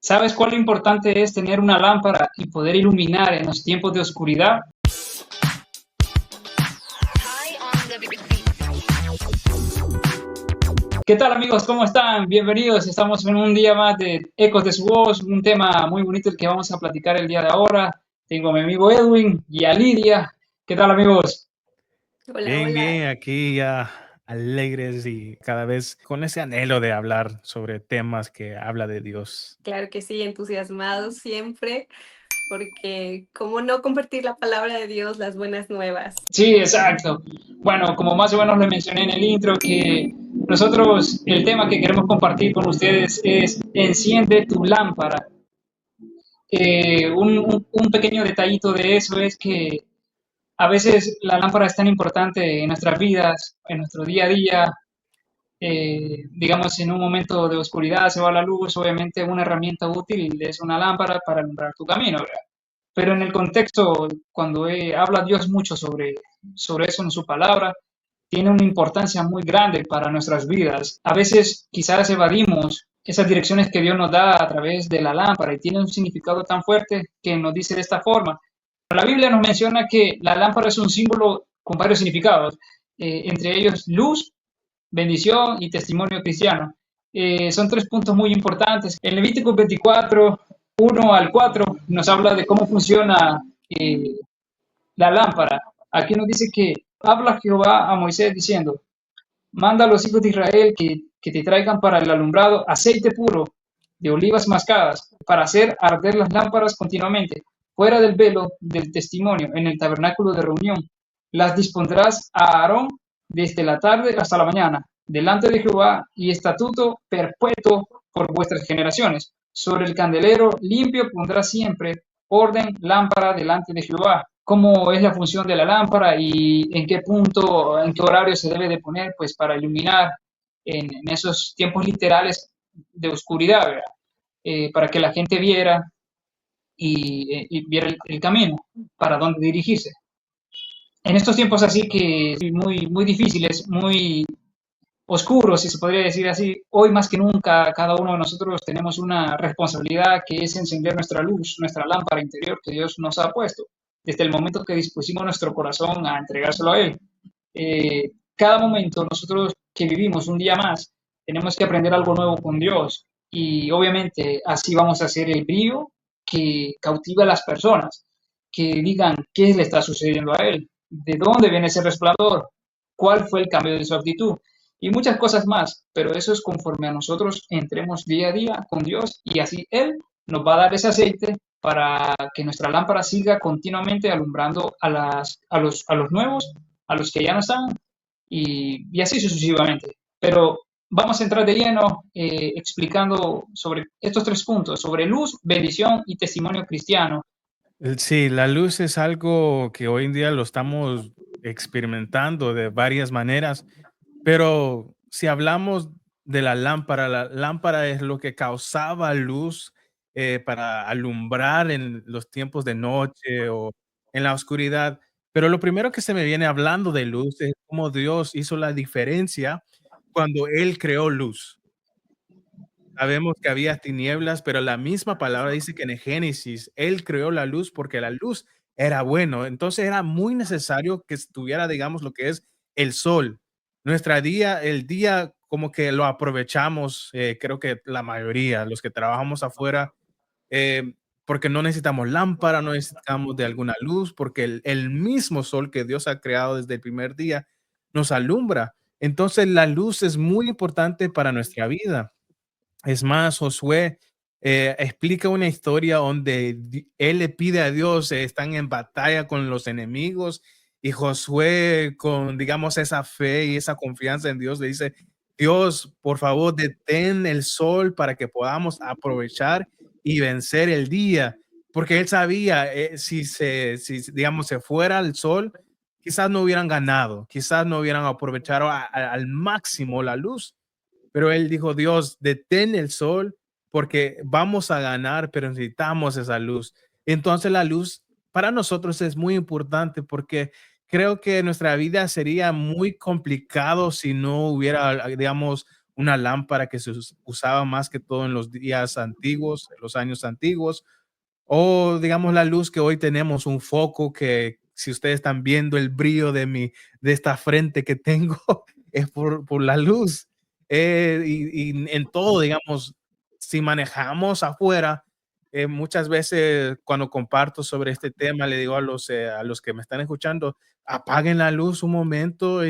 ¿Sabes cuál lo importante es tener una lámpara y poder iluminar en los tiempos de oscuridad? ¿Qué tal amigos? ¿Cómo están? Bienvenidos. Estamos en un día más de Ecos de su Voz, un tema muy bonito el que vamos a platicar el día de ahora. Tengo a mi amigo Edwin y a Lidia. ¿Qué tal amigos? Hola, Bien, hola. bien, aquí ya alegres y cada vez con ese anhelo de hablar sobre temas que habla de Dios. Claro que sí, entusiasmados siempre, porque cómo no compartir la palabra de Dios, las buenas nuevas. Sí, exacto. Bueno, como más o menos le mencioné en el intro, que nosotros el tema que queremos compartir con ustedes es Enciende tu lámpara. Un pequeño detallito de eso es que a veces la lámpara es tan importante en nuestras vidas, en nuestro día a día. Digamos, en un momento de oscuridad se va la luz, obviamente una herramienta útil es una lámpara para alumbrar tu camino, ¿verdad? Pero en el contexto, cuando habla Dios mucho sobre eso en su palabra, tiene una importancia muy grande para nuestras vidas. A veces quizás evadimos esas direcciones que Dios nos da a través de la lámpara y tiene un significado tan fuerte que nos dice de esta forma. La Biblia nos menciona que la lámpara es un símbolo con varios significados, entre ellos luz, bendición y testimonio cristiano. Son tres puntos muy importantes. En Levítico 24, 1 al 4, nos habla de cómo funciona la lámpara. Aquí nos dice que habla Jehová a Moisés diciendo, manda a los hijos de Israel que te traigan para el alumbrado aceite puro de olivas mascadas para hacer arder las lámparas continuamente fuera del velo del testimonio en el tabernáculo de reunión. Las dispondrás a Aarón desde la tarde hasta la mañana delante de Jehová y estatuto perpetuo por vuestras generaciones. Sobre el candelero limpio pondrás siempre orden lámpara delante de Jehová. ¿Cómo es la función de la lámpara y en qué punto, en qué horario se debe de poner, pues para iluminar en esos tiempos literales de oscuridad, ¿verdad? Para que la gente viera y viera el camino para dónde dirigirse. En estos tiempos así que muy, muy difíciles, muy oscuros, si se podría decir así, hoy más que nunca cada uno de nosotros tenemos una responsabilidad que es encender nuestra luz, nuestra lámpara interior que Dios nos ha puesto, desde el momento que dispusimos nuestro corazón a entregárselo a Él. Cada momento nosotros que vivimos un día más, tenemos que aprender algo nuevo con Dios y obviamente así vamos a hacer el brillo que cautiva a las personas, que digan qué le está sucediendo a Él, de dónde viene ese resplandor, cuál fue el cambio de su actitud y muchas cosas más, pero eso es conforme a nosotros entremos día a día con Dios y así Él nos va a dar ese aceite para que nuestra lámpara siga continuamente alumbrando a los nuevos, a los que ya no están y así sucesivamente. Pero vamos a entrar de lleno explicando sobre estos tres puntos, sobre luz, bendición y testimonio cristiano. Sí, la luz es algo que hoy en día lo estamos experimentando de varias maneras, pero si hablamos de la lámpara es lo que causaba luz para alumbrar en los tiempos de noche o en la oscuridad. Pero lo primero que se me viene hablando de luz es cómo Dios hizo la diferencia cuando Él creó luz. Sabemos que había tinieblas, pero la misma palabra dice que en el Génesis Él creó la luz porque la luz era bueno. Entonces era muy necesario que estuviera, digamos, lo que es el sol. El día como que lo aprovechamos, creo que la mayoría, los que trabajamos afuera, porque no necesitamos lámpara, no necesitamos de alguna luz, porque el mismo sol que Dios ha creado desde el primer día nos alumbra. Entonces la luz es muy importante para nuestra vida. Es más, Josué explica una historia donde él le pide a Dios, están en batalla con los enemigos y Josué con, digamos, esa fe y esa confianza en Dios le dice, Dios, por favor, detén el sol para que podamos aprovechar y vencer el día, porque él sabía, si, digamos, se fuera el sol, quizás no hubieran ganado, quizás no hubieran aprovechado al máximo la luz. Pero él dijo, Dios, detén el sol porque vamos a ganar, pero necesitamos esa luz. Entonces la luz para nosotros es muy importante porque creo que nuestra vida sería muy complicado si no hubiera, digamos, una lámpara que se usaba más que todo en los días antiguos, en los años antiguos, o digamos la luz que hoy tenemos, un foco que si ustedes están viendo el brillo de esta frente que tengo, es por la luz. Y en todo, digamos, si manejamos afuera, muchas veces cuando comparto sobre este tema, le digo a los que me están escuchando, apaguen la luz un momento,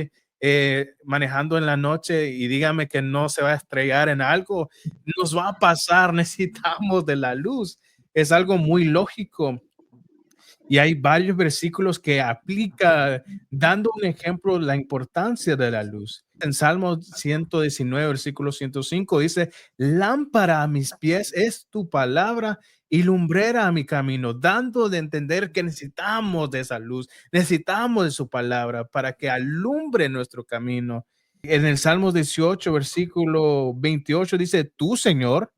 manejando en la noche y dígame que no se va a estrellar en algo, nos va a pasar, necesitamos de la luz. Es algo muy lógico y hay varios versículos que aplica dando un ejemplo de la importancia de la luz. En Salmo 119, versículo 105 dice, lámpara a mis pies es tu palabra y lumbrera a mi camino, dando de entender que necesitamos de esa luz, necesitamos de su palabra para que alumbre nuestro camino. En el Salmo 18, versículo 28 dice, tú, Señor,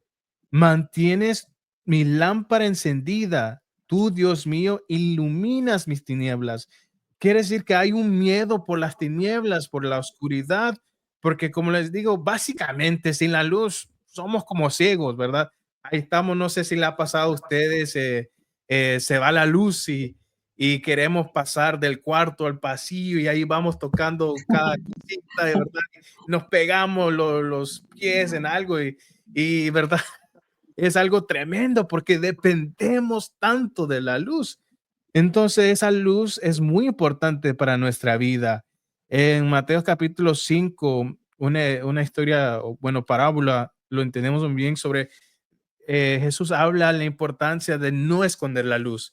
mantienes mi lámpara encendida. Tú, Dios mío, iluminas mis tinieblas. Quiere decir que hay un miedo por las tinieblas, por la oscuridad, porque como les digo, básicamente sin la luz somos como ciegos, ¿verdad? Ahí estamos, no sé si le ha pasado a ustedes, se va la luz y queremos pasar del cuarto al pasillo y ahí vamos tocando cada cosita, de verdad, nos pegamos los pies en algo y verdad, es algo tremendo porque dependemos tanto de la luz. Entonces, esa luz es muy importante para nuestra vida. En Mateo capítulo 5, una historia, o bueno, parábola, lo entendemos muy bien sobre Jesús habla de la importancia de no esconder la luz.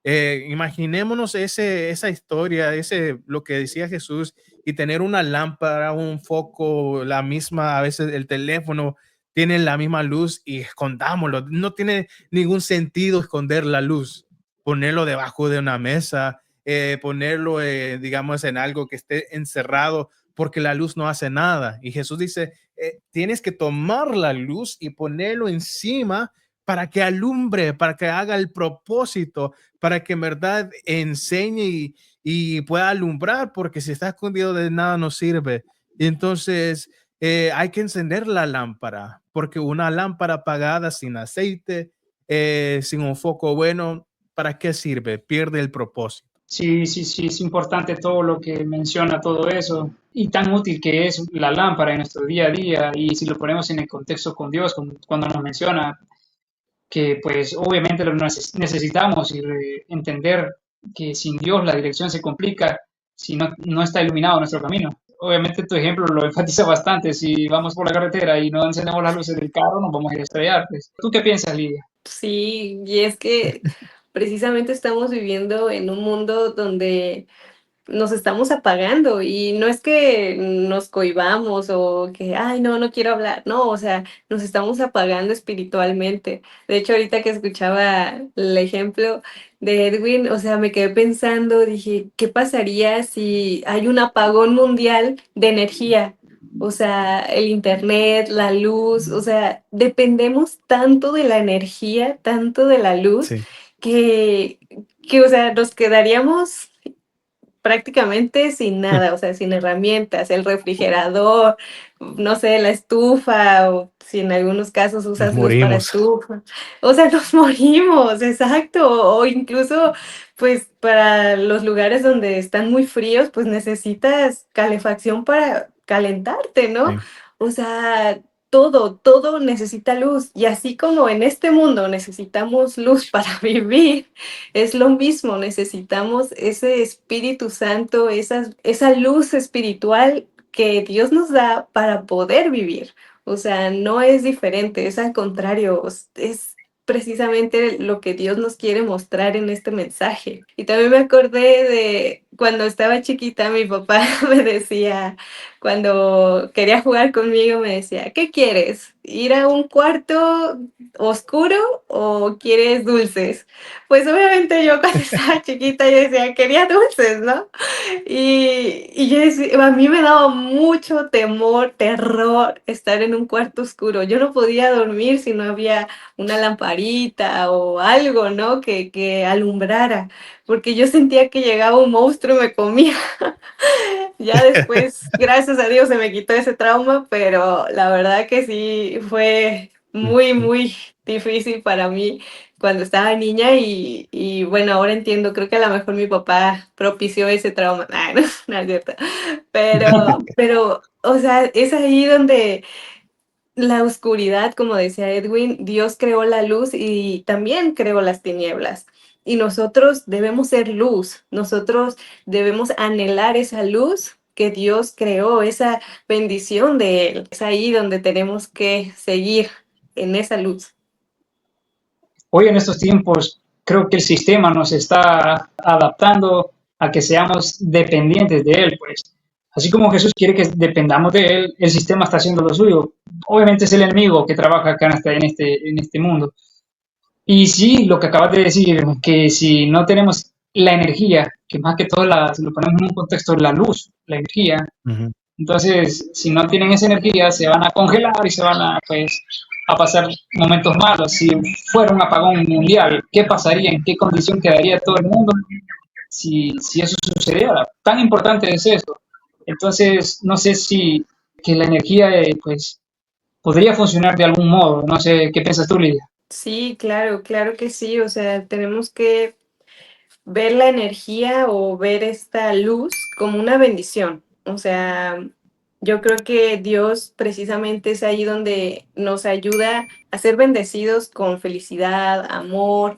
Imaginémonos esa historia, lo que decía Jesús, y tener una lámpara, un foco, la misma, a veces el teléfono tiene la misma luz y escondámoslo. No tiene ningún sentido esconder la luz, ponerlo debajo de una mesa, ponerlo, digamos, en algo que esté encerrado, porque la luz no hace nada. Y Jesús dice, tienes que tomar la luz y ponerlo encima para que alumbre, para que haga el propósito, para que en verdad enseñe y pueda alumbrar, porque si está escondido de nada no sirve. Y entonces hay que encender la lámpara, porque una lámpara apagada sin aceite, sin un foco bueno, ¿para qué sirve? Pierde el propósito. Sí, sí, sí, es importante todo lo que menciona todo eso y tan útil que es la lámpara en nuestro día a día y si lo ponemos en el contexto con Dios, cuando nos menciona que pues obviamente lo necesitamos y entender que sin Dios la dirección se complica si no está iluminado nuestro camino. Obviamente tu ejemplo lo enfatiza bastante, si vamos por la carretera y no encendemos las luces del carro nos vamos a ir a estrellar. Pues. ¿Tú qué piensas, Lidia? Sí, y es que precisamente estamos viviendo en un mundo donde nos estamos apagando y no es que nos cohibamos o que, ay, no, no quiero hablar, no, o sea, nos estamos apagando espiritualmente. De hecho, ahorita que escuchaba el ejemplo de Edwin, o sea, me quedé pensando, dije, ¿qué pasaría si hay un apagón mundial de energía? O sea, el internet, la luz, o sea, dependemos tanto de la energía, tanto de la luz, Sí. que, o sea, nos quedaríamos prácticamente sin nada, o sea, sin herramientas, el refrigerador, no sé, la estufa, o si en algunos casos Nos usas luz para morimos. estufa. O sea, nos morimos, exacto. O incluso, pues, para los lugares donde están muy fríos, pues necesitas calefacción para calentarte, ¿no? Sí. O sea, todo necesita luz. Y así como en este mundo necesitamos luz para vivir, es lo mismo, necesitamos ese Espíritu Santo, esa luz espiritual que Dios nos da para poder vivir. O sea, no es diferente, es al contrario, es precisamente lo que Dios nos quiere mostrar en este mensaje. Y también me acordé de cuando estaba chiquita, mi papá me decía, cuando quería jugar conmigo, me decía, ¿qué quieres? ¿Ir a un cuarto oscuro o quieres dulces? Pues obviamente yo cuando estaba chiquita yo decía, quería dulces, ¿no? Y yo decía, a mí me daba mucho temor, terror estar en un cuarto oscuro. Yo no podía dormir si no había una lamparita o algo, ¿no? Que alumbrara, porque yo sentía que llegaba un monstruo y me comía. Ya después, gracias a Dios, se me quitó ese trauma, pero la verdad que sí fue muy, muy difícil para mí cuando estaba niña y bueno, ahora entiendo, creo que a lo mejor mi papá propició ese trauma. Ay, no, no es cierto. Pero, o sea, es ahí donde la oscuridad, como decía Edwin, Dios creó la luz y también creó las tinieblas. Y nosotros debemos ser luz, nosotros debemos anhelar esa luz que Dios creó, esa bendición de Él. Es ahí donde tenemos que seguir en esa luz. Hoy en estos tiempos creo que el sistema nos está adaptando a que seamos dependientes de él, pues. Así como Jesús quiere que dependamos de él, el sistema está haciendo lo suyo. Obviamente es el enemigo que trabaja acá en este mundo. Y sí, lo que acabas de decir, que si no tenemos la energía, que más que todo si lo ponemos en un contexto, la luz, la energía, Ujú. entonces, si no tienen esa energía, se van a congelar y se van a, pues, a pasar momentos malos. Si fuera un apagón mundial, ¿qué pasaría? ¿En qué condición quedaría todo el mundo si eso sucediera? Tan importante es esto. Entonces, no sé si que la energía, pues, podría funcionar de algún modo. No sé, ¿qué piensas tú, Lidia? Sí, claro, claro que sí. O sea, tenemos que ver la energía o ver esta luz como una bendición. O sea, yo creo que Dios precisamente es ahí donde nos ayuda a ser bendecidos con felicidad, amor,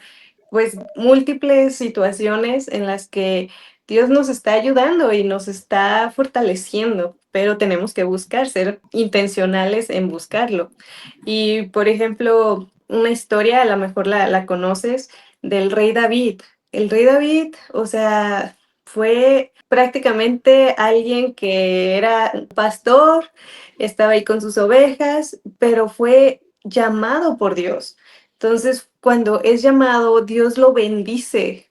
pues múltiples situaciones en las que Dios nos está ayudando y nos está fortaleciendo, pero tenemos que buscar, ser intencionales en buscarlo. Y, por ejemplo, una historia, a lo mejor la conoces, del rey David. El rey David, o sea, fue prácticamente alguien que era un pastor, estaba ahí con sus ovejas, pero fue llamado por Dios. Entonces, cuando es llamado, Dios lo bendice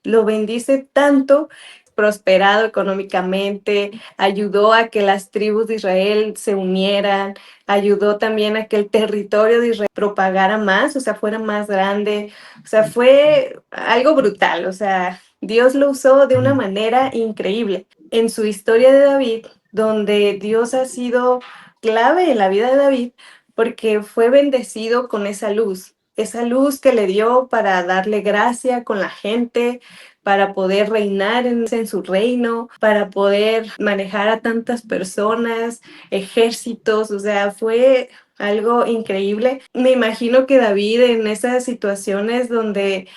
tanto, prosperado económicamente, ayudó a que las tribus de Israel se unieran, ayudó también a que el territorio de Israel propagara más, o sea, fuera más grande, o sea, fue algo brutal, o sea, Dios lo usó de una Ujú. manera increíble. En su historia de David, donde Dios ha sido clave en la vida de David, porque fue bendecido con esa luz que le dio para darle gracia con la gente, para poder reinar en su reino, para poder manejar a tantas personas, ejércitos, o sea, fue algo increíble. Me imagino que David en esas situaciones donde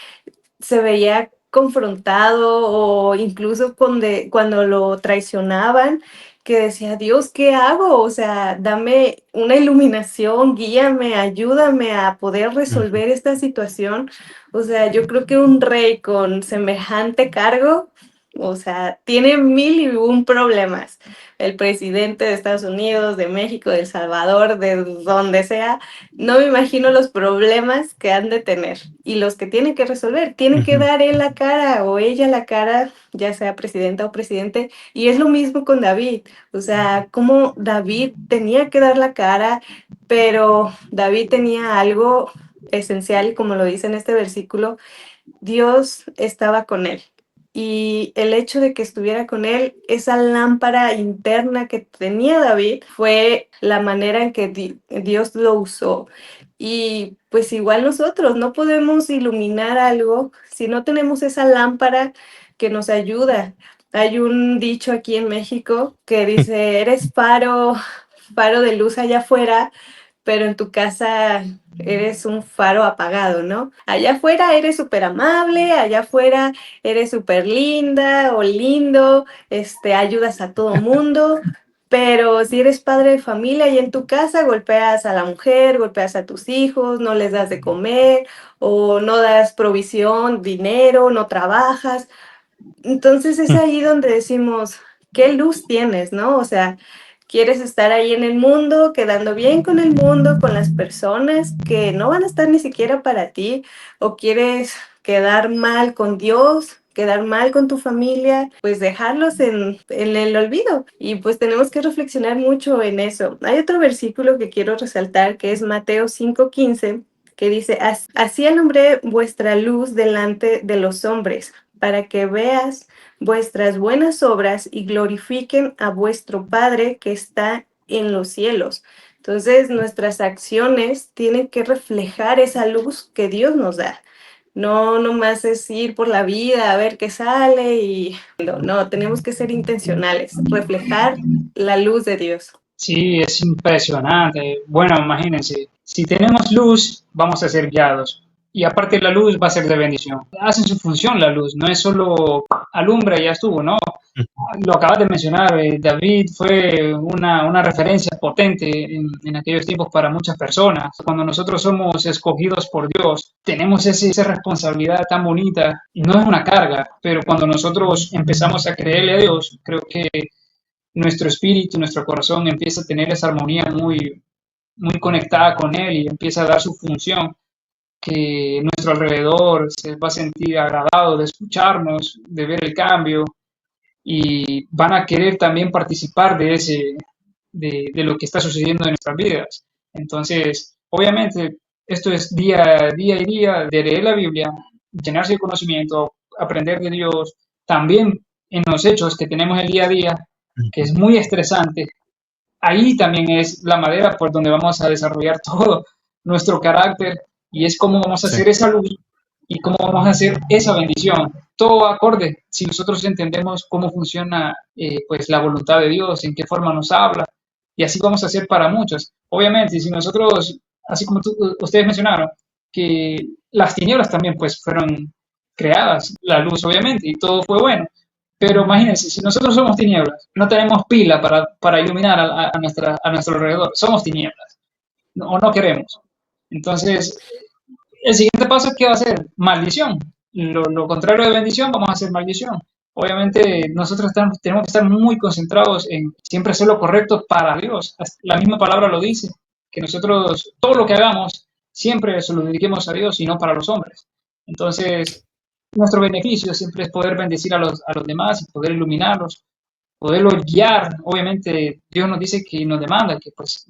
se veía confrontado o incluso cuando lo traicionaban, que decía, Dios, ¿qué hago? O sea, dame una iluminación, guíame, ayúdame a poder Ujú. resolver esta situación. O sea, yo creo que un rey con semejante cargo, o sea, tiene mil y un problemas. El presidente de Estados Unidos, de México, de El Salvador, de donde sea, no me imagino los problemas que han de tener y los que tienen que resolver. Tienen que Ujú. dar él la cara o ella la cara, ya sea presidenta o presidente. Y es lo mismo con David. O sea, como David tenía que dar la cara, pero David tenía algo esencial, como lo dice en este versículo, Dios estaba con él. Y el hecho de que estuviera con él, esa lámpara interna que tenía David, fue la manera en que Dios lo usó. Y pues igual nosotros no podemos iluminar algo si no tenemos esa lámpara que nos ayuda. Hay un dicho aquí en México que dice, eres faro, faro de luz allá afuera, pero en tu casa eres un faro apagado, ¿no? Allá afuera eres súper amable, allá afuera eres súper linda o lindo, ayudas a todo mundo, pero si eres padre de familia y en tu casa golpeas a la mujer, golpeas a tus hijos, no les das de comer o no das provisión, dinero, no trabajas, entonces es ahí donde decimos, ¿qué luz tienes, no? O sea, quieres estar ahí en el mundo, quedando bien con el mundo, con las personas que no van a estar ni siquiera para ti, o quieres quedar mal con Dios, quedar mal con tu familia, pues dejarlos en el olvido. Y pues tenemos que reflexionar mucho en eso. Hay otro versículo que quiero resaltar que es Mateo 5:15, que dice, así alumbré vuestra luz delante de los hombres, para que veas vuestras buenas obras y glorifiquen a vuestro Padre que está en los cielos. Entonces, nuestras acciones tienen que reflejar esa luz que Dios nos da. No nomás es ir por la vida a ver qué sale y no, tenemos que ser intencionales, reflejar la luz de Dios. Sí, es impresionante. Bueno, imagínense, si tenemos luz, vamos a ser guiados. Y aparte la luz va a ser de bendición. Hacen su función la luz, no es solo alumbra y ya estuvo, ¿no? Lo acabas de mencionar, David fue una referencia potente en aquellos tiempos para muchas personas. Cuando nosotros somos escogidos por Dios, tenemos esa responsabilidad tan bonita y no es una carga, pero cuando nosotros empezamos a creerle a Dios, creo que nuestro espíritu, nuestro corazón empieza a tener esa armonía muy conectada con Él y empieza a dar su función, que nuestro alrededor se va a sentir agradado de escucharnos, de ver el cambio y van a querer también participar de lo que está sucediendo en nuestras vidas. Entonces, obviamente, esto es día y día de leer la Biblia, llenarse de conocimiento, aprender de Dios, también en los hechos que tenemos el día a día, que es muy estresante. Ahí también es la madera por donde vamos a desarrollar todo nuestro carácter y es cómo vamos a Sí. hacer esa luz y cómo vamos a hacer esa bendición. Todo acorde, si nosotros entendemos cómo funciona pues la voluntad de Dios, en qué forma nos habla, y así vamos a hacer para muchos. Obviamente, si nosotros, así como ustedes mencionaron, que las tinieblas también pues fueron creadas, la luz obviamente, y todo fue bueno. Pero imagínense, si nosotros somos tinieblas, no tenemos pila para iluminar a nuestro alrededor, somos tinieblas, o no queremos. Entonces, el siguiente paso, ¿qué va a ser? Maldición. Lo contrario de bendición, vamos a hacer maldición. Obviamente, nosotros tenemos que estar muy concentrados en siempre hacer lo correcto para Dios. La misma palabra lo dice, que nosotros, todo lo que hagamos, siempre se lo dediquemos a Dios y no para los hombres. Entonces, nuestro beneficio siempre es poder bendecir a los demás y poder iluminarlos, poderlos guiar. Obviamente, Dios nos dice que nos demanda que pues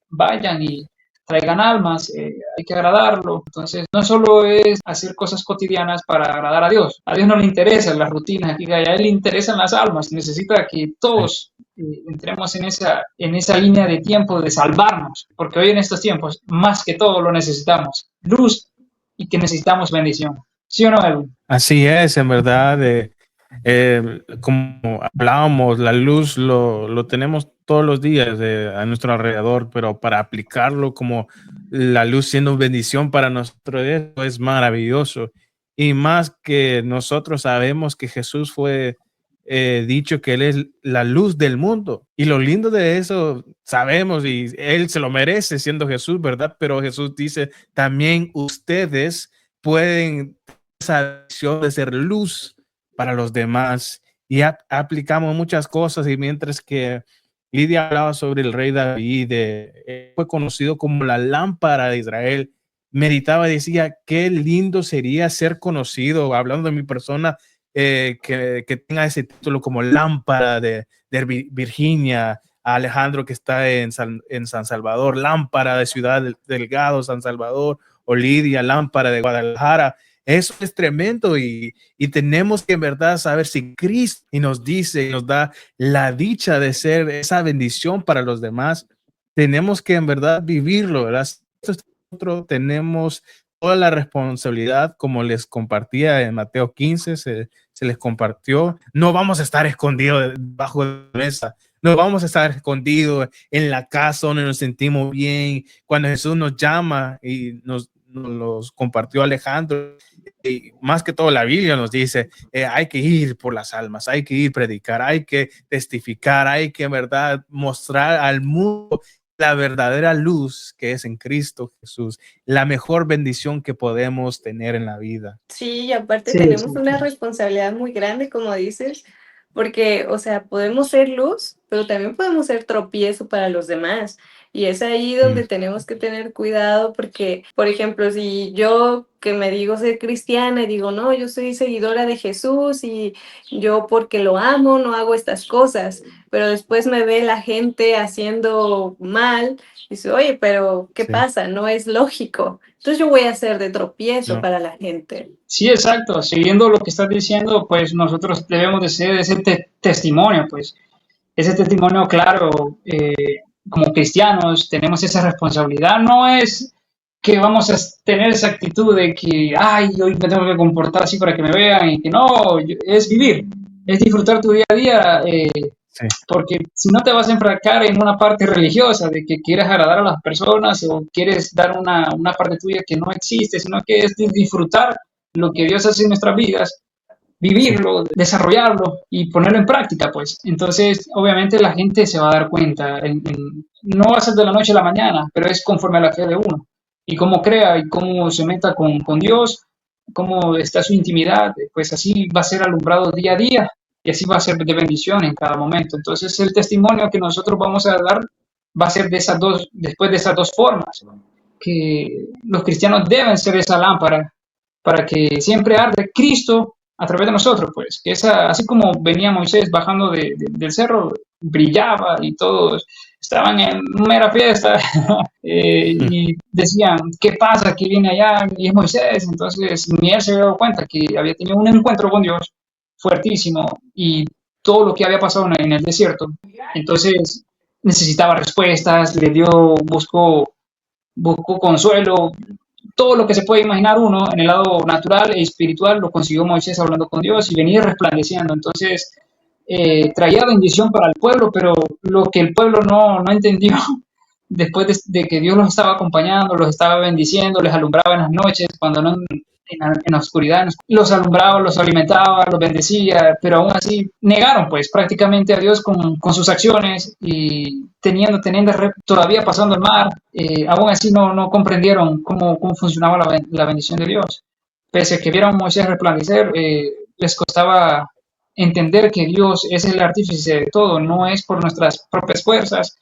vayan y traigan almas, hay que agradarlo. Entonces, no solo es hacer cosas cotidianas para agradar a Dios. A Dios no le interesan las rutinas, aquí, a Él le interesan las almas. Necesita que Sí. todos entremos en esa línea de tiempo de salvarnos, porque hoy en estos tiempos, más que todo, lo necesitamos. Luz y que necesitamos bendición. ¿Sí o no, Edwin? Así es, en verdad. Como hablábamos, la luz lo tenemos todos los días a nuestro alrededor, pero para aplicarlo como la luz siendo bendición para nosotros, eso es maravilloso. Y más que nosotros sabemos que Jesús fue dicho que Él es la luz del mundo. Y lo lindo de eso, sabemos, y Él se lo merece siendo Jesús, ¿verdad? Pero Jesús dice, también ustedes pueden esa visión de ser luz para los demás y aplicamos muchas cosas. Y mientras que Lidia hablaba sobre el rey David, fue conocido como la lámpara de Israel, meditaba y decía qué lindo sería ser conocido, hablando de mi persona, que tenga ese título como lámpara de Virginia, a Alejandro que está en San Salvador, lámpara de Ciudad Delgado, San Salvador, o Lidia, lámpara de Guadalajara. Eso es tremendo y tenemos que en verdad saber si Cristo y nos dice, nos da la dicha de ser esa bendición para los demás, tenemos que en verdad vivirlo, ¿verdad? Nosotros tenemos toda la responsabilidad, como les compartía en Mateo 15, se les compartió, no vamos a estar escondidos bajo la mesa, no vamos a estar escondidos en la casa donde nos sentimos bien, cuando Jesús nos llama y nos los compartió Alejandro, y más que todo la Biblia nos dice, hay que ir por las almas, hay que ir a predicar, hay que testificar, hay que en verdad mostrar al mundo la verdadera luz que es en Cristo Jesús, la mejor bendición que podemos tener en la vida. Sí, y aparte Sí, tenemos sí. una responsabilidad muy grande, como dices, porque, o sea, podemos ser luz, pero también podemos ser tropiezo para los demás. Y es ahí donde tenemos que tener cuidado porque, por ejemplo, si yo que me digo ser cristiana y digo, no, yo soy seguidora de Jesús y yo porque lo amo no hago estas cosas, pero después me ve la gente haciendo mal y dice, oye, pero ¿qué Sí. pasa? No es lógico. entonces yo voy a ser de tropiezo No. para la gente. Sí, exacto. Siguiendo lo que estás diciendo, pues nosotros debemos de ser ese testimonio, pues ese testimonio claro. Como cristianos tenemos esa responsabilidad. No es que vamos a tener esa actitud de que, ay, hoy me tengo que comportar así para que me vean y que no, es vivir, es disfrutar tu día a día. Sí. Porque si no te vas a enfrascar en una parte religiosa de que quieres agradar a las personas o quieres dar una parte tuya que no existe, sino que es disfrutar lo que Dios hace en nuestras vidas, vivirlo, desarrollarlo y ponerlo en práctica, pues. Entonces, obviamente la gente se va a dar cuenta, no va a ser de la noche a la mañana, pero es conforme a la fe de uno y cómo crea y cómo se meta con Dios, cómo está su intimidad, pues así va a ser alumbrado día a día y así va a ser de bendición en cada momento. Entonces, el testimonio que nosotros vamos a dar va a ser de esas dos, después de esas dos formas, que los cristianos deben ser esa lámpara para que siempre arde Cristo a través de nosotros, pues, que esa, así como venía Moisés bajando del cerro, brillaba y todos estaban en mera fiesta y decían, ¿qué pasa? ¿Qué viene allá? Y es Moisés. Entonces, ni él se había dado cuenta que había tenido un encuentro con Dios fuertísimo y todo lo que había pasado en el desierto. Entonces, necesitaba respuestas, buscó consuelo, todo lo que se puede imaginar uno en el lado natural e espiritual lo consiguió Moisés hablando con Dios y venía resplandeciendo. Entonces, traía bendición para el pueblo, pero lo que el pueblo no entendió, después de que Dios los estaba acompañando, los estaba bendiciendo, les alumbraba en las noches, cuando no en la oscuridad, los alumbraba, los alimentaba, los bendecía, pero aún así negaron pues prácticamente a Dios con sus acciones y teniendo todavía pasando el mar, aún así no comprendieron cómo funcionaba la bendición de Dios. Pese a que vieron a Moisés resplandecer, les costaba entender que Dios es el artífice de todo, no es por nuestras propias fuerzas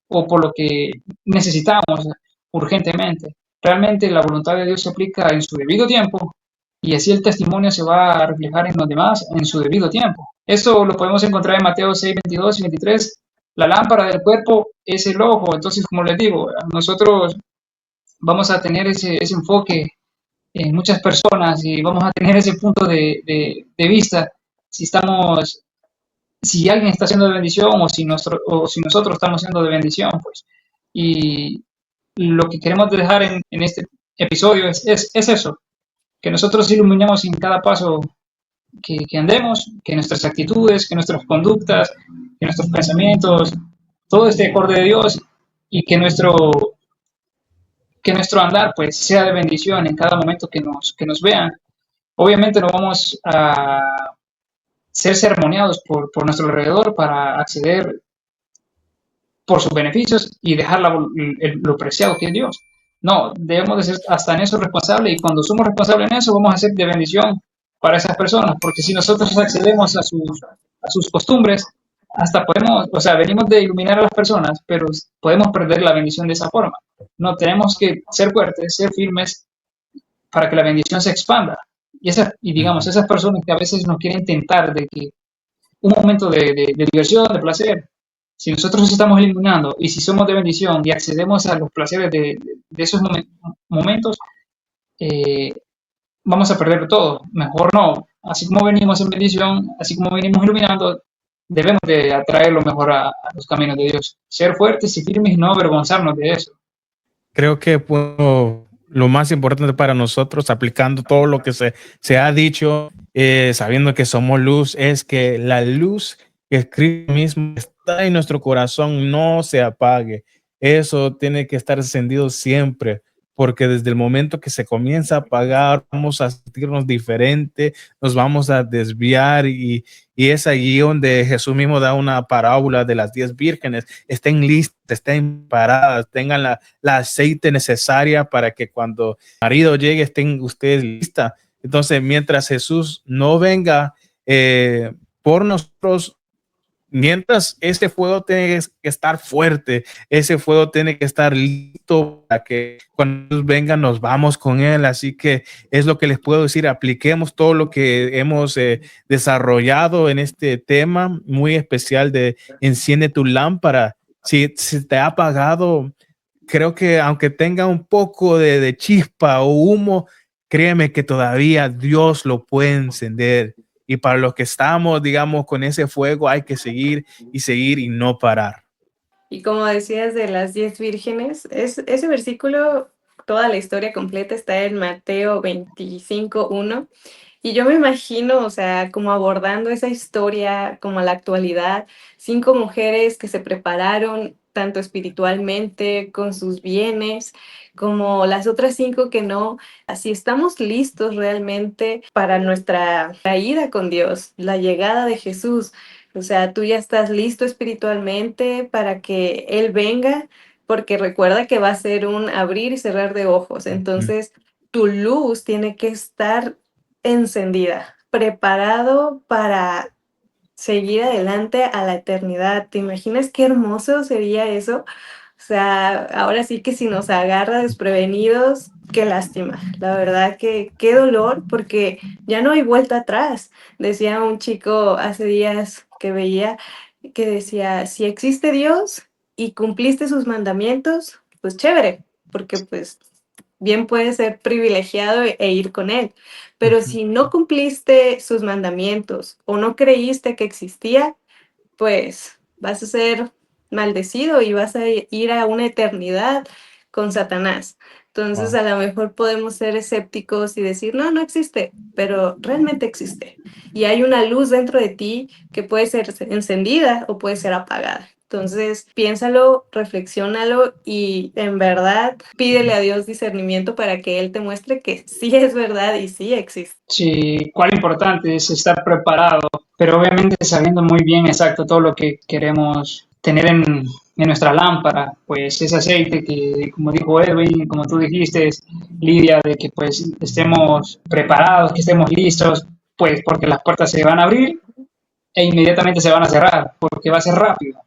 o por lo que necesitamos urgentemente. Realmente la voluntad de Dios se aplica en su debido tiempo y así el testimonio se va a reflejar en los demás en su debido tiempo. Esto lo podemos encontrar en Mateo 6, 22 y 23. La lámpara del cuerpo es el ojo. Entonces, como les digo, nosotros vamos a tener ese enfoque en muchas personas y vamos a tener ese punto de vista si alguien está siendo de bendición o si nosotros estamos siendo de bendición, pues. Y lo que queremos dejar en este episodio es eso, que nosotros iluminemos en cada paso que andemos, que nuestras actitudes, que nuestras conductas, que nuestros pensamientos, todo esté acorde de Dios y que nuestro andar pues sea de bendición en cada momento que nos vean. Obviamente no vamos a ser sermoneados por nuestro alrededor para acceder por sus beneficios y dejar lo preciado que es Dios. No, debemos de ser hasta en eso responsables y cuando somos responsables en eso vamos a ser de bendición para esas personas, porque si nosotros accedemos a sus costumbres, hasta podemos, o sea, venimos de iluminar a las personas, pero podemos perder la bendición de esa forma. No, tenemos que ser fuertes, ser firmes para que la bendición se expanda. Y digamos, esas personas que a veces nos quieren tentar de que un momento de diversión, de placer, si nosotros estamos iluminando y si somos de bendición y accedemos a los placeres de esos momentos, vamos a perder todo. Mejor no. Así como venimos en bendición, así como venimos iluminando, debemos de atraer lo mejor a los caminos de Dios. Ser fuertes y firmes y no avergonzarnos de eso. Creo que lo más importante para nosotros, aplicando todo lo que se ha dicho, sabiendo que somos luz, es que la luz que Cristo mismo está en nuestro corazón no se apague. Eso tiene que estar encendido siempre, porque desde el momento que se comienza a apagar, vamos a sentirnos diferente, nos vamos a desviar y es allí donde Jesús mismo da una parábola de las 10 vírgenes. Estén listas, estén paradas, tengan la aceite necesaria para que cuando el marido llegue estén ustedes listas. Entonces, mientras Jesús no venga por nosotros, mientras ese fuego tiene que estar fuerte, ese fuego tiene que estar listo para que cuando venga nos vamos con él. Así que es lo que les puedo decir, apliquemos todo lo que hemos desarrollado en este tema muy especial de enciende tu lámpara. Si te ha apagado, creo que aunque tenga un poco de chispa o humo, créeme que todavía Dios lo puede encender. Y para los que estamos, digamos, con ese fuego, hay que seguir y no parar. Y como decías de las 10 vírgenes, ese versículo, toda la historia completa está en Mateo 25:1. Y yo me imagino, o sea, como abordando esa historia como la actualidad, 5 mujeres que se prepararon tanto espiritualmente con sus bienes, como las otras 5 que no. Así estamos listos realmente para nuestra ida con Dios, la llegada de Jesús. O sea, tú ya estás listo espiritualmente para que Él venga, porque recuerda que va a ser un abrir y cerrar de ojos. Entonces, tu luz tiene que estar encendida, preparado para seguir adelante a la eternidad. ¿Te imaginas qué hermoso sería eso? O sea, ahora sí que si nos agarra desprevenidos, qué lástima. La verdad que qué dolor, porque ya no hay vuelta atrás. Decía un chico hace días que veía que decía, si existe Dios y cumpliste sus mandamientos, pues chévere, porque pues bien puedes ser privilegiado e ir con él. Pero si no cumpliste sus mandamientos o no creíste que existía, pues vas a ser maldecido y vas a ir a una eternidad con Satanás. Entonces, Wow. a lo mejor podemos ser escépticos y decir, no, no existe, pero realmente existe. Y hay una luz dentro de ti que puede ser encendida o puede ser apagada. Entonces, piénsalo, reflexiónalo y en verdad pídele a Dios discernimiento para que Él te muestre que sí es verdad y sí existe. Sí, cuál importante es estar preparado, pero obviamente sabiendo muy bien exacto todo lo que queremos tener en nuestra lámpara, pues ese aceite que, como dijo Edwin, como tú dijiste, Lidia, de que pues estemos preparados, que estemos listos, pues porque las puertas se van a abrir e inmediatamente se van a cerrar, porque va a ser rápido.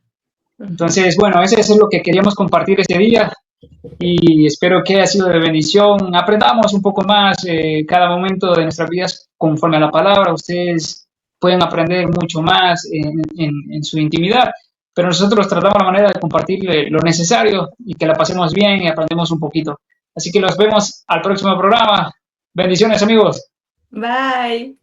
Entonces, bueno, eso es lo que queríamos compartir este día y espero que haya sido de bendición. Aprendamos un poco más cada momento de nuestras vidas conforme a la palabra. Ustedes pueden aprender mucho más en su intimidad, pero nosotros tratamos la manera de compartirle lo necesario y que la pasemos bien y aprendemos un poquito. Así que los vemos al próximo programa. Bendiciones, amigos. Bye.